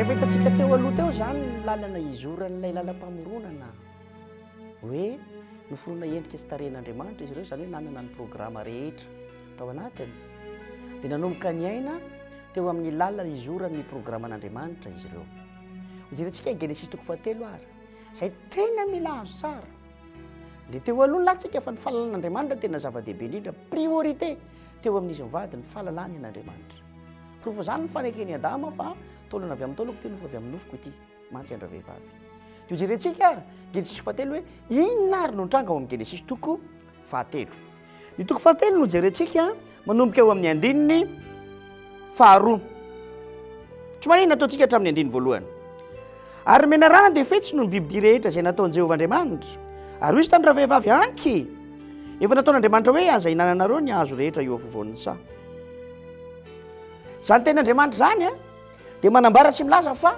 rehefa hitantsika teo aloha teo zany ny lalana izoran'ilay lalam-pamoronana hoe noforoana endrika sy tarehin'Andriamanitra izy ireo, zany hoe nanana ny programa rehetra tao anatiny dia nanomboka ny aina teo amin'ny lalana izoran'ny programan'Andriamanitra izy ireo. Hojerentsika ny Genesis 3 ary izay tena mila azo tsara. Le teo aloha latsika fa ny fahalalàn'Andriamanitra tena zava-dehibe indrindra, priorité teo amin'izy mivady ny fahalalàny an'Andriamanitra. Prova zany ny fanekeny Adama fa taolana avy amin'ny taolako ty nofa avy amin'ny nofoko ity mantsy andra vehivavy. Dia hojerentsika ary Genesis 7 hoe inona ary no nitranga ao amin'ny Genesis 7. Ny 7 no hojerentsika manomboka eo amin'ny andininy 2. Tsy maninona ataontsika hatramin'ny andininy voalohany. Ary menarana dia fetsy no ny bibidia rehetra izay nataon'i Jehovah Andriamanitra. Ary izy tamin'ny ravehivavy anky efa nataon'Andriamanitra hoe aza hinananareo ny hazo rehetra eo afovoan'ny sa. Zany ten'Andriamanitra zany dia manambara sy milaza fa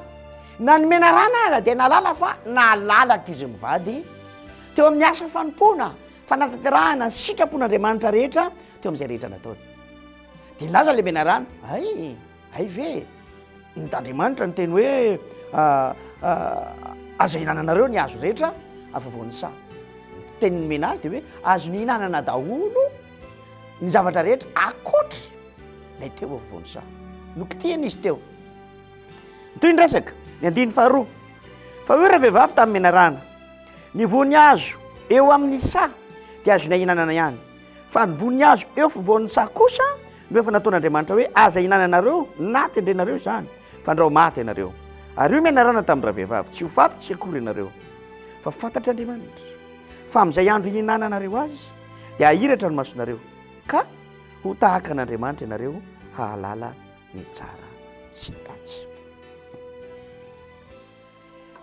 na ny menarana aza dia nalala fa nalalaka izy mivady teo amin'ny asa fanompoana fanatanterahana sy sitrapon'Andriamanitra rehetra teo amin'izay rehetra nataony. Dia nilaza ilay menarana, ay ve n'Andriamanitra ny teny hoe aza hinananareo ny hazo rehetra afovoan'ny sa. Tenyny mena azy dia hoe azo ny hinanana daholo ny zavatra rehetra akoatra lay teo afovoan'ny sa. Nokitiany izy teo. Toy ny resaka ny andiny 2 fa hoe raha vehivavy tamin'ny menarana ny voninhazo eo amin'ny sa dia azo ny hinanana ihany, fa ny voninhazo eo afovoan'ny sa kosa no efa nataon'Andriamanitra hoe aza hinananareo na tendrenareo izany fa andrao maty ianareo. Ary io menarana tamin'ny raha vehivavy tsy ho fatotsy akory ianareo fa fantatr'Andriamanitra fa amin'izay andro hinananareo azy dia hahiratra ny masonareo ka ho tahaka an'Andriamanitra ianareo hahalala ny tsara sy ny ratsy.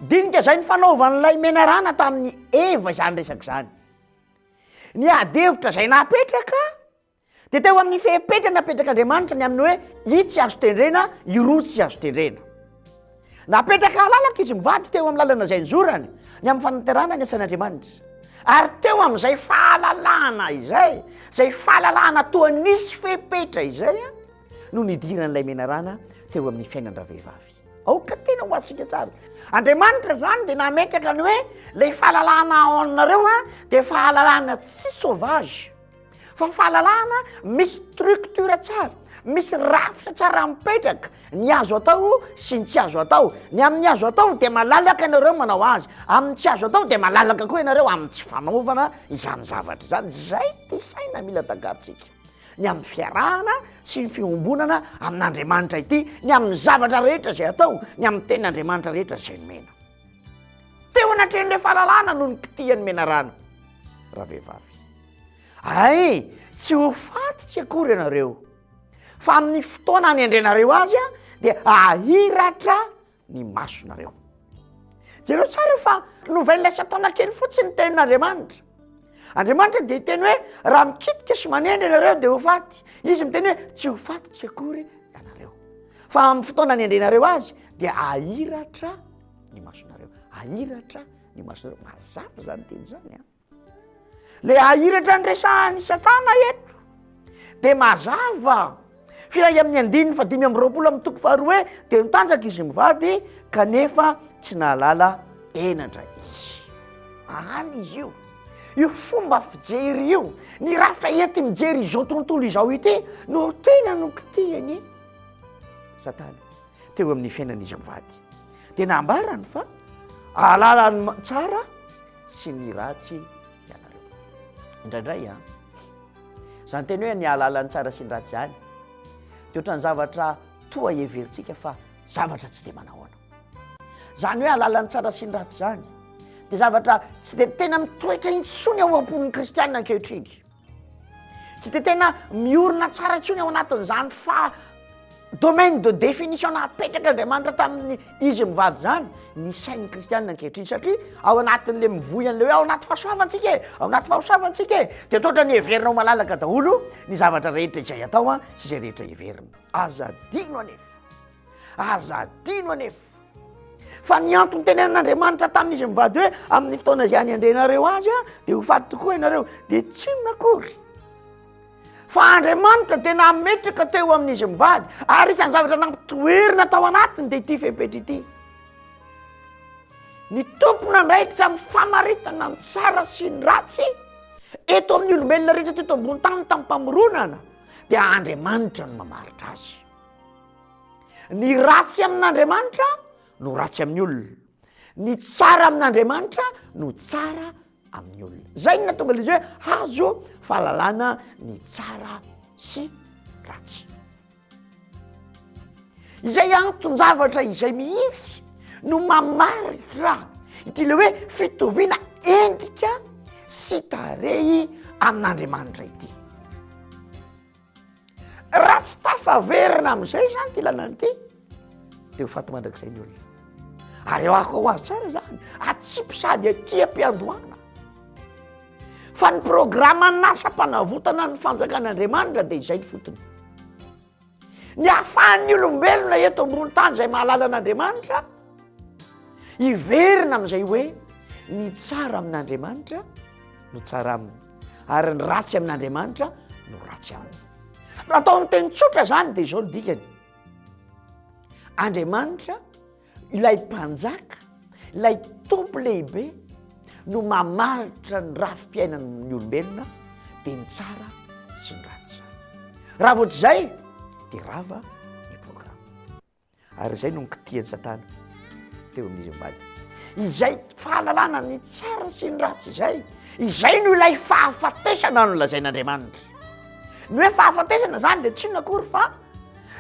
Dinika izay ny fanaovan'ilay menarana tamin'ny Eva izany resaka izany. Ny adevitra izay napetraka dia teo amin'ny fepetra napetrak'Andriamanitra ny amin'ny hoe io tsy azo tendrena, io roa tsy azo tendrena. Napetraka halalaka izy mivady teo amin'ny lalana izay nizorany ny amin'ny fanaterana ny asan'Andriamanitra. Ary teo amin'izay fahalalana izay, izay fahalalana toa nisy fepetra izay no nidiran'ilay menarana teo amin'ny fiainan-dra vehivavy. Aoka tena ho atsika tsara. Andriamanitra zany dia nametraka ny hoe ilay fahalalana ao aminareo dia fahalalana tsy sauvage fa fahalalana misy structure tsara, misy rafitra tsara mipetraka, ny azo atao sy ny tsy azo atao. Ny amin'ny azo atao dia malalaka ianareo manao azy, amin'ny tsy azo atao dia malalaka koa ianareo amin'ny tsy fanaovana izany zavatra izany. Zay ty saina mila tagaritsika ny amin'ny fiarahana sy ny fiombonana amin'Andriamanitra ity, ny amin'ny zavatra rehetra izay atao, ny amin'ny tenin'Andriamanitra rehetra izay nomena. Teo anatrehan'ilay fahalalana no nikitian'ny menarana raha vehivavy. Ay, tsy ho fatotsy akory ianareo fa amin'ny fotoana anyendrenareo azy dia ahiratra ny masonareo. Jereo tsara fa novelona sy ataona kely fotsiny ny tenin'Andriamanitra. Andriamanitra dia teny hoe raha mikitika sy manendry ianareo dia ho faty. Izy miteny hoe tsy ho fatotsy akory ianareo fa amin'ny fotoana anyendrenareo azy dia ahiratra ny masonareo. Ahiratra ny masonareo. Mazava zany teny zany le ahiratra ny resahan'ny Satana eto dia mazava. Firay amin'ny andininy 5:20 hoe dia nitanjaka izy mivady kanefa tsy nahalala enatra izy. Any izy io, io fomba fijery io, ny rafitra ety mijery izao tontolo izao ity no tena nokitiany Satana teo amin'ny fiainan'izy mivady. Dia nambarany fa ahalalany tsara sy ny ratsy ianareo. Indraindray zany teny hoe ny ahalalany tsara sy ny ratsy ihany dia ohatran'ny zavatra toa heverintsika fa zavatra tsy dia manahoana. Zany hoe ahalalany tsara sy ny ratsy zany dia zavatra tsy dia tena mitoetra intsony ao am-pon'ny kristianina ankehitriny. Tsy dia tena miorina tsara intsony ao anatin'izany fa domaine de définition napetraka Andriamanitra tamin'ny izy mivady zany ny sain'ny kristianina ankehitriny, satria ao anatin'le mivoy an'le hoe ao anaty fahasoavantsika ao anaty fahasoavantsika dia totra ny heverina ho malalaka daholo ny zavatra rehetra izay atao sy izay rehetra heverina. Azadino anefa fa ny antony tenen'Andriamanitra tamin'izy mivady hoe amin'ny fotoana izay any andrenareo azy dia ho faty tokoa ianareo dia tsy nakory fa Andriamanitra tena metraka teo amin'izy mivady ary isan'ny zavatra nampitoerina tao anatiny dia ity fepetra ity. Ny tompona ndraikitra amin'ny famaritana ny tsara sy ny ratsy eto amin'ny olombelona rehetra teto ambony tany tamin'ny mpamoronana dia Andriamanitra no mamaritra azy. Ny ratsy amin'Andriamanitra no ratsy amin'ny olona, ny tsara amin'Andriamanitra no tsara amin'ny olona. Zay no natonga izy hoe azo fahalalana ny tsara sy ratsy. Izay anton-javatra izay mihitsy no mamaritra ity le hoe fitoviana endrika sy tarehy amin'Andriamanitra ity. Raha tsy tafaverina amin'izay zany ty lalana ity dia ho faty mandrakizay ny olona. Ary eo ako ho azy tsara zany atsipy sady aty am-piandohana. Fa ny programa n'asa-panavotana ny fanjakan'Andriamanitra dia izay ny fotony. Ny ahafahan'ny olombelona eto ambony tany izay mahalala an'Andriamanitra hiverina amin'izay hoe ny tsara amin'Andriamanitra no tsara aminy ary ny ratsy amin'Andriamanitra no ratsy aminy. Raha atao amin'ny teny tsotra zany dia izao ny dikany. Andriamanitra ilay mpanjaka, ilay tompo lehibe no mamaritra ny rafim-piainan'ny olombelona dia ny tsara sy ny ratsy. Raha vao tsy izay dia rava ny programa. Ary izay no nikitian'ny Satana teo amin'izy mivady. Izay fahalalana ny tsara sy ny ratsy izay no ilay fahafatesana no lazain'Andriamanitra. Ny hoe fahafatesana zany dia tsy nakory fa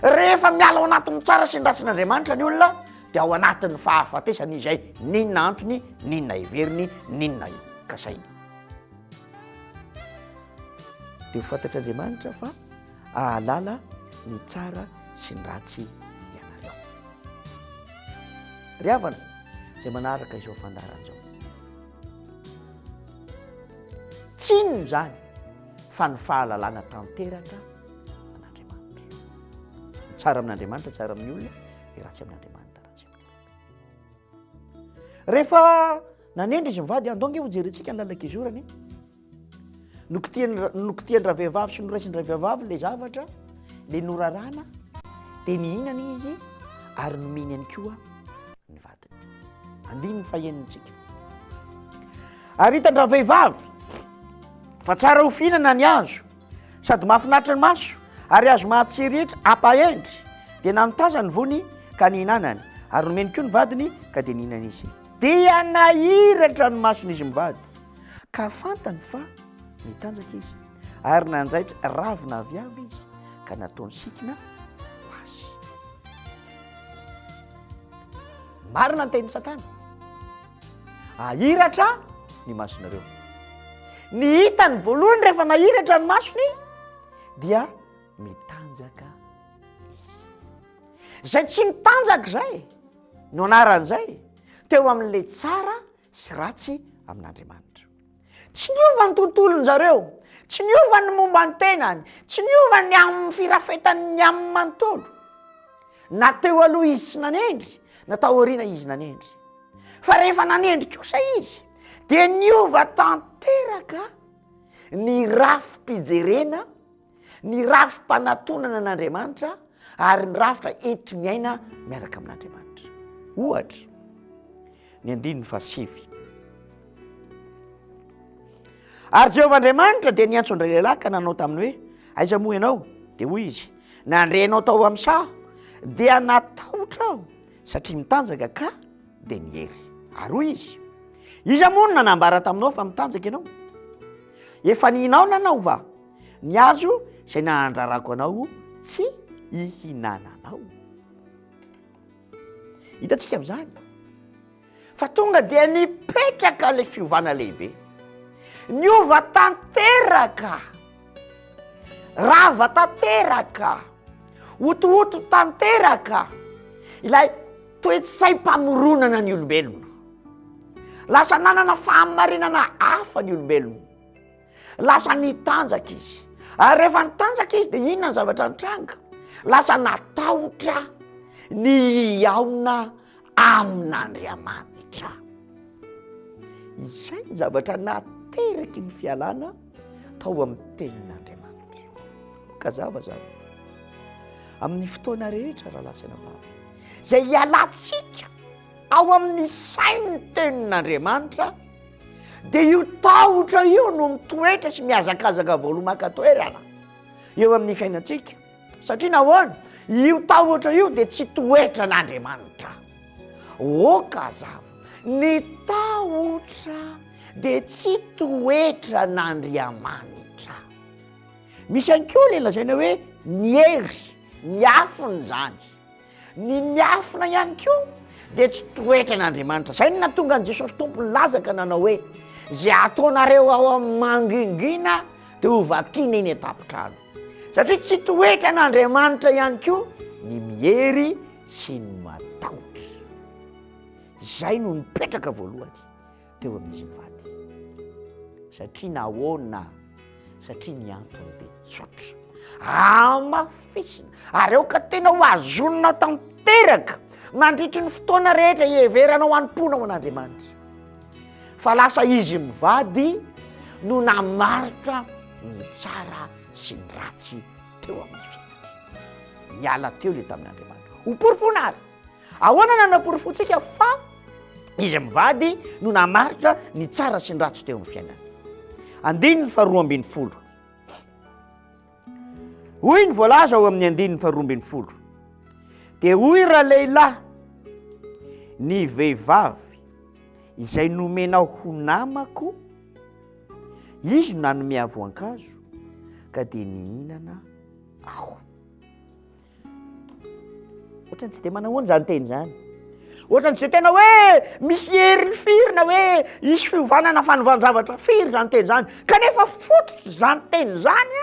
rehefa miala ao anatin'ny tsara sy ny ratsy n'Andriamanitra ny olona dia ao anatin'ny fahafatesana izay ninona antony, ninona heveriny, ninona kasainy. Dia ho fantatr'Andriamanitra fa ahalala ny tsara sy ny ratsy ianareo. Ry havana izay manaraka izao fandaran'izao. Tsy inona zany fa ny fahalalana tanteraka amin'Andriamanitra. Ny tsara amin'Andriamanitra tsara amin'ny olona, ny ratsy amin'Andriamanitra ratsy amin'ny olona. Rehefa nanendry izy mivady andonge ho jerentsika ny lalakizorany nokitiany ravehivavy sy noraisin'ny ravehivavy le zavatra le norarana dia nihinana izy ary nominy ihany koa ny vadiny. Andininy fahenintsika. Ary hitany ravehivavy fa tsara ho fihinana ny azo sady mahafinaritra ny maso ary azo mahatsirehetra ampahendry dia nanotazany vony ka nihinanany ary nomeny koa ny vadiny ka dia nihinana izy. Dia nahiratra ny mason'izy mivady ka fantany fa mitanjaka izy ary nanjaitra ravina aviavy izy ka nataony sikina ho azy. Marina ny tenin'ny Satana. Ahiratra ny masonareo. Ny hitany voalohany rehefa nahiratra ny masony dia mitanjaka izy. Zay tsy mitanjaka zay no anaran'izay teo amin'ilay tsara sy ratsy amin'Andriamanitra. Tsy niova ny tontolony zareo, tsy niova ny momba ny tenany, tsy niova ny amin'ny firafetany amin'ny manontolo. Na teo aloha izy sy nanendry, na tao aoriana izy nanendry. Fa rehefa nanendry kosa izy dia niova tanteraka ny rafim-pijerena, ny rafim-panatonana an'Andriamanitra ary ny rafitra enti miaina miaraka amin'Andriamanitra. Ohatra, ny 7. Ary Jehovah Andriamanitra dia niantso andray lehilahy ka nanao taminy hoe aiza moa ianao? Dia hoy izy, nandrenao tao amin'ny saho dia natahotra aho satria mitanjaka ka dia nihery. Ary hoy izy, iza moa no nanambara taminao fa mitanjaka ianao? Efa nihinao nanao va? Ny azo izay nahandrarako anao tsy hihinananao. Hitantsika amin'izany fa tonga dia nipetraka ilay fiovana lehibe, niova tanteraka, rava tanteraka, otohoto tanteraka ilay toe-tsaim-pamoronana ny olombelona. Lasa nanana fahamarinana hafa ny olombelona, lasa nitanjaka izy. Ary rehefa nitanjaka izy dia inona ny zavatra nitranga? Lasa natahotra ny hiaona amin'Andriamanitra. Izay ny zavatra nateraky ny fialana tao amin'ny tenin'Andriamanitra. ka zavazany amin'ny fotoana rehetra raha lasana vavy zay hialantsika ao amin'ny sainy tenin'Andriamanitra dia io tahotra io no mitoetra sy miazakazaka voaloman-katoerana eo amin'ny fiainantsika satria nahoana io tahotra io dia tsy toetra n'Andriamanitra. Oka zava ny tahotra dia tsy toetra n'Andriamanitra. Misy ihany koa ilay lazaina hoe miery miafina zany, ny miafina ihany koa dia tsy toetra n'Andriamanitra. Zay no nahatonga an' Jesosy tompony lazaka nanao hoe zay ataonareo ao amin'ny mangingina dia ho vakina eny an-tampon-trano, satria tsy toetra n'Andriamanitra ihany koa ny miery sy ny matahotra. Izay no nipetraka voalohany teo amin'izy mivady. Satria nahoana? Satria ny antony dia tsotra amafisina ary eo ka tena ho azonina tanteraka mandritry ny fotoana rehetra hieveranao anom-pona ao an'Andriamanitra fa lasa izy mivady no namaritra ny tsara sy ny ratsy teo amin'ny fiainana. Miala teo le tamin'Andriamanitra ho porofonary. Ahoana nanaporofontsika fa izy mivady no namaritra ny tsara sy ny ratsy teo amin'ny fiainana. Andininy faharoa ambin'ny folo. Hoy ny voalaza ao amin'ny andininy faharoa ambin'ny folo. Dia hoy raha lehilahy ny vehivavy izay nomenao ho namako, izy no nanome voankazo ka dia nihinana aho. Ohatrany tsy dia manahoana zany teny zany. Ohatrany tsy dia tena hoe misy hery firy na hoe isy fiovanana fanovanjavatra firy zany teny zany, kanefa fototra zany teny zany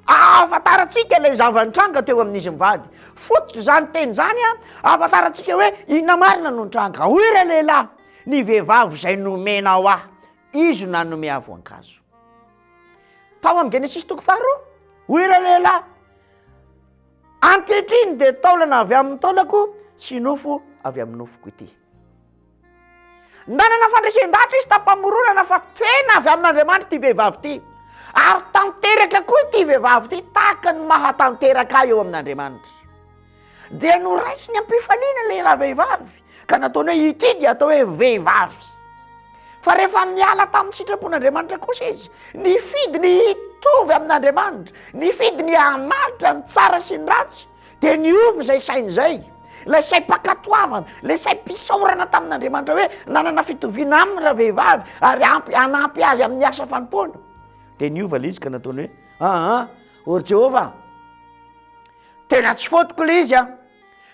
ahafantarantsika ilay zava-nitranga teo amin'izy mivady. Fototra zany teny zany ahafantarantsika hoe inona marina no nitranga. Hoy ra lehilahy ny vehivavy izay nomenao aho, izy no nanome voankazo. Tao amin'ny Genesis toko faharoa, hoy ra lehilahy ankehitriny dia taolana avy amin'ny taolako sy nofo avy amin'ny nofoko ity. Nanana fandraisan-dahatra izy tampamoronana fa tena avy amin'Andriamanitra ty vehivavy ty, ary tanteraka koa ty vehivavy ty tahaka ny mahatanteraka eo amin'Andriamanitra. Dia noraisiny am-pifaliana ilay raha vehivavy ka nataony hoe ity dia atao hoe vehivavy. Fa rehefa niala tamin'ny sitrapon'Andriamanitra kosa izy, nifidy ny hitovy amin'Andriamanitra, nifidy ny hamaritra ny tsara sy ny ratsy, dia niovy izay sainy izay, ilay saim-pakatoavana, ilay saim-pisaorana tamin'Andriamanitra hoe nanana fitoviana aminy raha vehivavy ary hanampy azy amin'ny asa fanompoana. Dia niova ilay izy ka nataony hoe ory Jehova, tena tsy fotoko ilay izy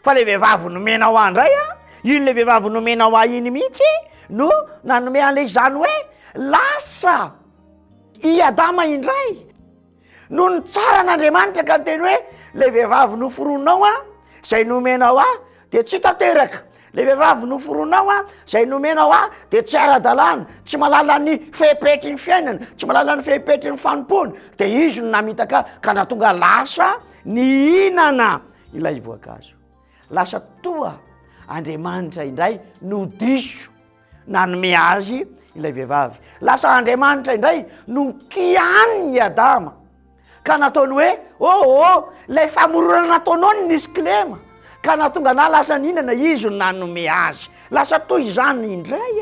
fa ilay vehivavy nomenao ahy indray iny ilay vehivavy nomenao ahy iny mihitsy no nanome an'ilay zany hoe lasa i Adama indray no ny tsara n'Andriamanitra ka teny hoe ilay vehivavy noforonao izay nomenao ahy dia tsy tanteraka, ilay vehivavy noforonao izay nomenao ahy dia tsy ara-dalàna, tsy malala ny fehipetry ny fiainana, tsy malala ny fehipetry ny fanompoana, dia izy no namitaka ka nahatonga lasa nihinana ilay voankazo. Lasa toa Andriamanitra indray no diso nanome azy ilay vehivavy. Lasa Andriamanitra indray no kiany ny Adama ka nataony hoe ilay famoronana nataonao ny nisy kilema ka nahatonga na lasa nihinana izy no nanome azy. Lasa toy izany indray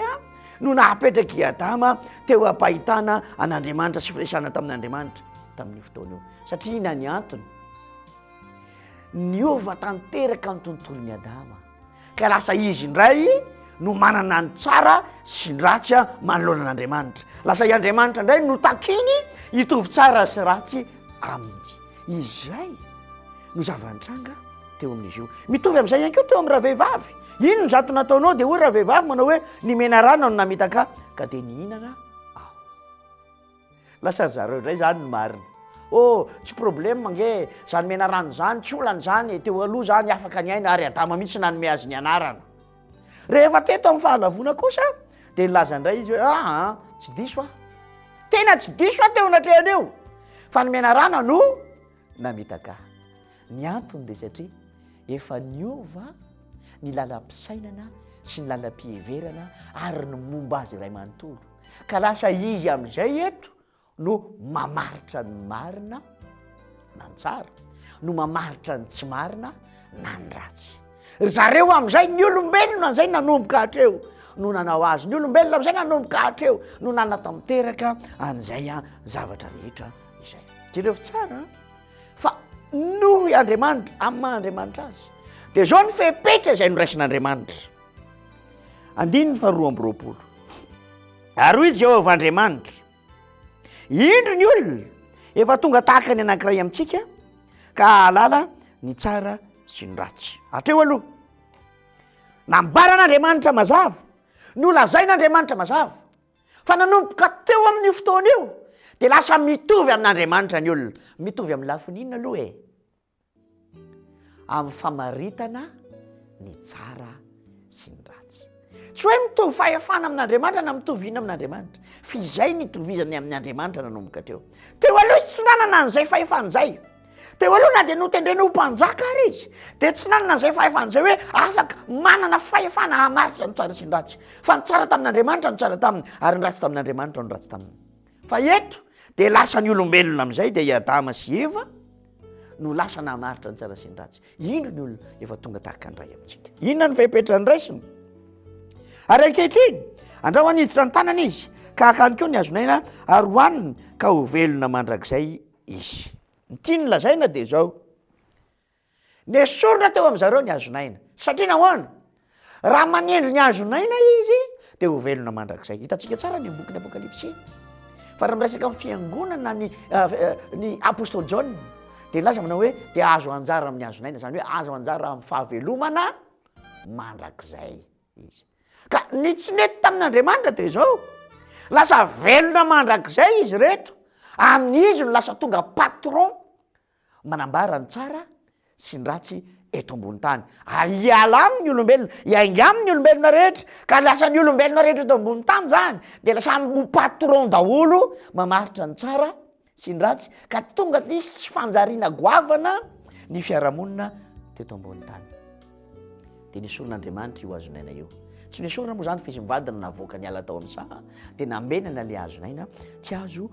no nahapetraka i Adama teo ampahitana an'Andriamanitra sy firesana tamin'Andriamanitra tamin'ny fotoana io. Satria ina ny antony? Niova tanteraka ny tontolon'ny Adama ka lasa izy indray no manana ny tsara sy ny ratsy manoloana an'Andriamanitra. Lasa i Andriamanitra indray no takiny hitovy tsara sy ratsy aminy. Izay no zava-nitranga teo amin'izy io. Mitovy amin'izay ihany koa teo amin'ny raha vehivavy. Ino no zato nataonao dia hoy raha vehivavy manao hoe nimena rano no namitaka ka dia nihinana aho. Lasa zareo indray zany no marina. Tsy problème nge, zany mena rano zany tsy olana zany, teo aloha zany afaka ny aina ary Adama mihitsy nanome azy ny anarana. Rehefa teto amin'ny fahalavona kosa dia nilaza indray izy hoe tsy diso tena tsy diso teo anatrehany eo fa nomena rano no namitaka. Ny antony dia satria efa niova ny lalam-pisainana sy ny lalam-piheverana ary ny momba azy iray manontolo ka lasa izy amin'izay eto no mamaritra ny marina na ny tsara no mamaritra ny tsy marina na ny ratsy. Zareo amin'izay ny olombelona zay nanomboka hatreo no nanao azy, ny olombelona amin'izay nanomboka hatreo no nanatanteraka an'izay zavatra rehetra izay. Jereo fa tsara fa noho Andriamanitra amin'ny maha-Andriamanitra azy dia zao ny fepetra izay noraisin'Andriamanitra. Andininy faharoa amby roapolo. Ary hoy Jehovah Andriamanitra, indro ny olona efa tonga tahaka ny anankiray amintsika ka ahalala ny tsara sy ny ratsy. Hatreo aloha nambaran'Andriamanitra mazava, nolazain'Andriamanitra mazava fa nanomboka teo amin'io fotoana io dia lasa mitovy amin'Andriamanitra ny olona. Mitovy amin'ny lafinina aloha amin'ny famaritana ny tsara sy ny ratsy. Tsy hoe mitovy fahefana amin'Andriamanitra na mitovy ina amin'Andriamanitra, fa izay nitovizany amin'ny Andriamanitra nanomboka teo. Teo aloha tsy nanana an'izay fahefan'izay. Teo aloha na dia notendrena ho mpanjaka ary izy dia tsy nanana an'izay fahefan'izay hoe afaka manana fahefana hamaritra ny tsara sy ny ratsy. Fa ny tsara tamin'Andriamanitra no tsara taminy ary ny ratsy tamin'Andriamanitra no ratsy taminy. Fa eto dia lasa ny olombelona amin'izay dia i Adama sy Eva no lasa namaritra ny tsara sy ny ratsy. Indro ny olona efa tonga tahaka ny ray amintsika. Inona ny fepetra ny raisiny? Ary ankehitriny andraho aniditra ny tanana izy ka hakany koa ny azonaina ary hohaniny ka ho velona mandrakizay izy. Ny tiany lazaina dia zao, nesorona teo amin'izareo ny azonaina satria nahoana? Raha manendro ny azonaina izy dia ho velona mandrakizay. Hitantsika tsara ny boky ny Apokalipsy fa raha miresaka amin'ny fiangonana ny apôstôly John dia laza manao hoe dia azo anjara amin'ny azonaina, zany hoe azo anjara amin'ny fahavelomana mandrakizay izy. Ka ny tsy nety tamin'Andriamanitra dia zao, lasa velona mandrakizay izy reto, amin'izy no lasa tonga patron manambara ny tsara sy ny ratsy eto ambony tany. Hiala amin'ny olombelona, hiainga amin'ny olombelona rehetra, ka lasa ny olombelona rehetra eto ambony tany zany dia lasa ho patron daholo mamaritra ny tsara sy ny ratsy, ka tonga isy tsy fanjariana goavana ny fiarahamonina teto ambony tany. Dia nesorin'Andriamanitra io azonaina io. Tsy nesorina moa zany fa izy mivadina navoaka niala tao amin'ny saha dia namenana le azonaina tsy azo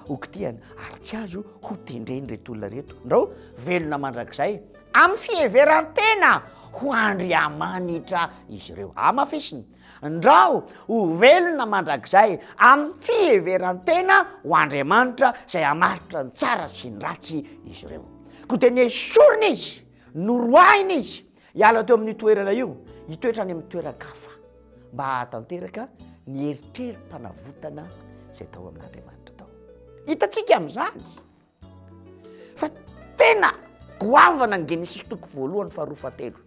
hokitiana ary tsy azo ho tendreny reto olona reto. Ndrao velona mandrakizay amin'ny fiheverantena ho Andriamanitra izy ireo. Amafisiny ndrao ho velona mandrakizay amin'ny fiheverantena ho Andriamanitra izay hamaritra ny tsara sy ny ratsy izy ireo. Koa dia nesorina izy, noroahina izy hiala teo amin'ny toerana io, hitoetra any amin'ny toeran-kafa mba hahatanteraka ny eritrerim-panavotana izay tao amin'Andriamanitra tao. Hitantsika amin'izany fa tena goavana ny Genesis toko voalohany faharoa fahatelo.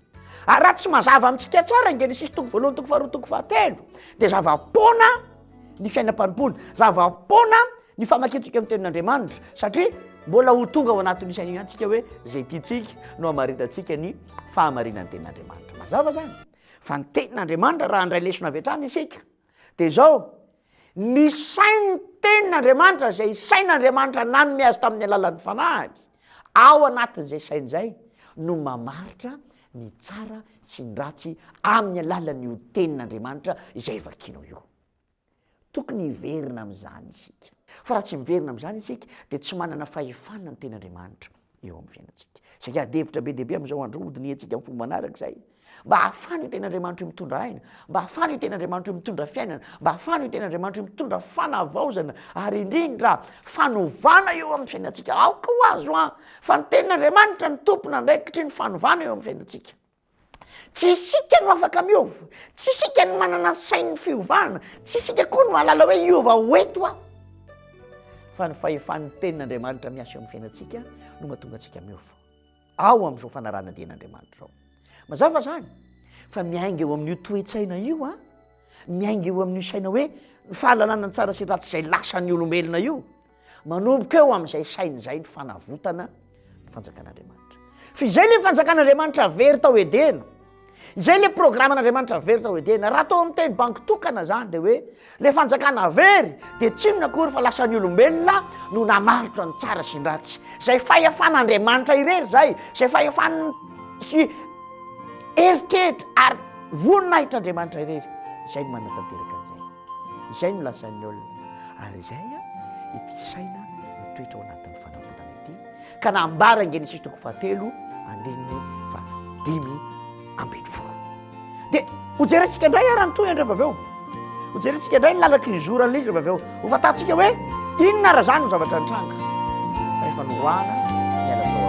Ary raha tsy mazava amintsika tsara ny Genesis toko voalohany toko faharoa toko fahatelo dia zava-poana ny fiainam-panimpona, zava-poana ny famaketsika amin'ny tenin'Andriamanitra satria mbola ho tonga ao anatin'ny saina antsika hoe zay tiantsika no hamaritantsika ny fahamarinan'ny tenin'Andriamanitra. Mazava zany fa ny tenin'Andriamanitra raha handray lesona avy hatrany isika dia zao, ny sain'ny tenin'Andriamanitra izay sain'Andriamanitra nanome azy tamin'ny alalan'ny fanahdy, ao anatin'izay sain'izay no mamaritra ny tsara sy ny ratsy amin'ny alalan'io tenin'Andriamanitra izay vakianao io. Tokony hiverina amin'izany isika. Fa raha tsy miverina amin'izany isika dia tsy manana fahefana ny tenin'Andriamanitra eo amin'ny fiainantsika. Satria adevitra be dehibe amin'izao andro hodiny antsika amin'ny fomba manaraka izay. Mba hahafana io tenin'Andriamanitra io mitondra aina, mba hahafana io tenin'Andriamanitra io mitondra fiainana, mba hahafana io tenin'Andriamanitra io mitondra fanavaozana ary indrindra fanovana eo amin'ny fiainantsika. Aoka ho azo fa ny tenin'Andriamanitra ny tompona andraikitry ny fanovana eo amin'ny fiainantsika. Tsy isika no afaka miova, tsy isika no manana sain'ny fiovana, tsy isika koa no halala hoe iova hoeto fa ny fahefan'ny tenin'Andriamanitra miasa eo amin'ny fiainantsika no mahatonga antsika miova ao amin'izao fanarana dian'Andriamanitra zao. Mazava zany fa miainga eo amin'io toe-tsaina io miainga eo amin'io saina hoe fahalalana ny tsara sy ratsy izay lasan'ny olombelona io manomboka eo amin'izay sain'izay ny fanavotana ny fanjakan'Andriamanitra. Fa izay le fanjakan'Andriamanitra very tao edena, izay le programan'Andriamanitra very tao edena, raha tao amin'ny teny banky tokana zany dia hoe le fanjakana very dia tsy minakory fa lasan'ny olombelona no namaritra ny tsara sy ny ratsy. Izay fahefan'Andriamanitra irery zay, izay fahefany sy eritreritra ary voninahitran'Andriamanitra irery, izay no manatanteraka an'izay, izay no lasan'ny olona ary izay ity saina mitoetra ao anatin'ny fanavotana ity ka nambara Genesis toko 7 andininy 5 dia hojerentsika indray aranytoy andra avy eo hojerentsika indray ny lalaky ny zorana izy avy eo ho fantatsika hoe inona raha zany ny zavatra nitranga rehefa norana miala